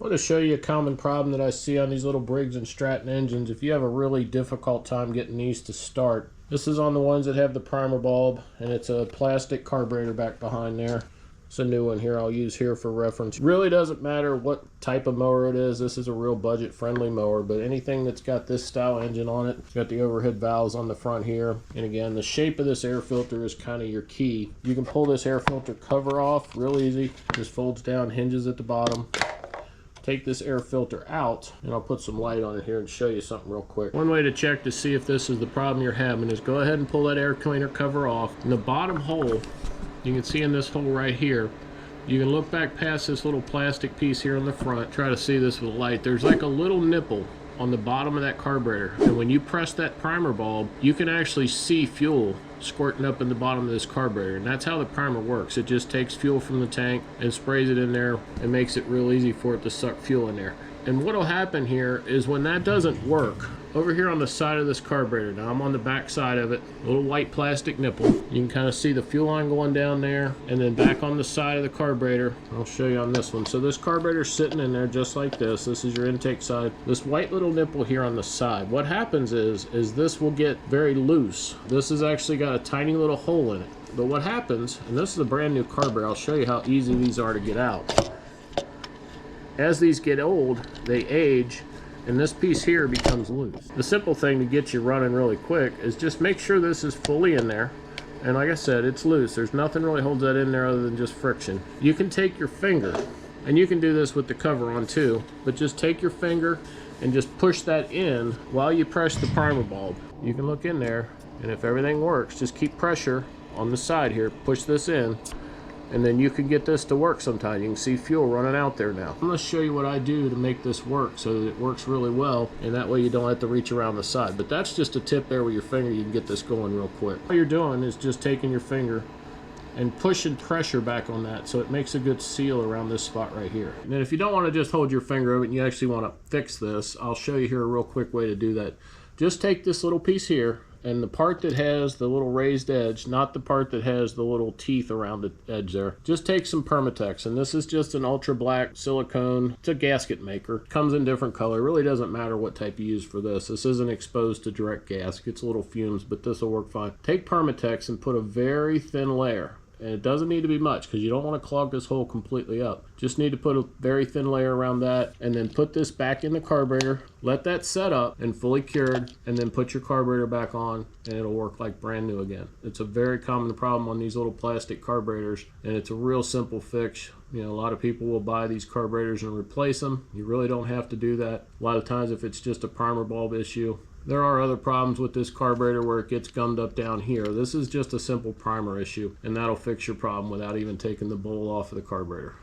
I want to show you a common problem that I see on these little Briggs and Stratton engines. If you have a really difficult time getting these to start, this is on the ones that have the primer bulb, and it's a plastic carburetor back behind there. It's a new one here I'll use here for reference. Really doesn't matter what type of mower it is. This is a real budget friendly mower, but anything that's got this style engine on it, it's got the overhead valves on the front here. And again, the shape of this air filter is kind of your key. You can pull this air filter cover off real easy. Just folds down, hinges at the bottom. Take this air filter out, and I'll put some light on it here and show you something real quick. One way to check to see if this is the problem you're having is go ahead and pull that air cleaner cover off. In the bottom hole, you can see in this hole right here, you can look back past this little plastic piece here on the front. Try to see this with light. There's like a little nipple on the bottom of that carburetor, and when you press that primer bulb, you can actually see fuel squirting up in the bottom of this carburetor, and that's how the primer works. It just takes fuel from the tank and sprays it in there and makes it real easy for it to suck fuel in there. And what will happen here is when that doesn't work, over here on the side of this carburetor, now I'm on the back side of it, a little white plastic nipple, you can kind of see the fuel line going down there, and then back on the side of the carburetor, I'll show you on this one. So this carburetor's sitting in there just like this. This is your intake side. This white little nipple here on the side, what happens is this will get very loose. This has actually got a tiny little hole in it. But what happens, and this is a brand new carburetor, I'll show you how easy these are to get out. As these get old, they age, and this piece here becomes loose. The simple thing to get you running really quick is just make sure this is fully in there. And like I said, it's loose. There's nothing really holds that in there other than just friction. You can take your finger, and you can do this with the cover on too, but just take your finger and just push that in while you press the primer bulb. You can look in there, and if everything works, just keep pressure on the side here, push this in, and then you can get this to work sometime. You can see fuel running out there now. I'm going to show you what I do to make this work so that it works really well, and that way you don't have to reach around the side. But that's just a tip there with your finger. You can get this going real quick. All you're doing is just taking your finger and pushing pressure back on that so it makes a good seal around this spot right here. And then if you don't want to just hold your finger over it and you actually want to fix this, I'll show you here a real quick way to do that. Just take this little piece here, and the part that has the little raised edge, not the part that has the little teeth around the edge there, just take some Permatex, and this is just an ultra black silicone. It's a gasket maker. Comes in different color. It really doesn't matter what type you use for this. This isn't exposed to direct gas. It gets little fumes, but this will work fine. Take Permatex and put a very thin layer. And it doesn't need to be much because you don't want to clog this hole completely up. Just need to put a very thin layer around that, and then put this back in the carburetor, let that set up and fully cured, and then put your carburetor back on, and it'll work like brand new again. It's a very common problem on these little plastic carburetors, and it's a real simple fix. You know, a lot of people will buy these carburetors and replace them. You really don't have to do that. A lot of times if it's just a primer bulb issue. There are other problems with this carburetor where it gets gummed up down here. This is just a simple primer issue, and that'll fix your problem without even taking the bowl off of the carburetor.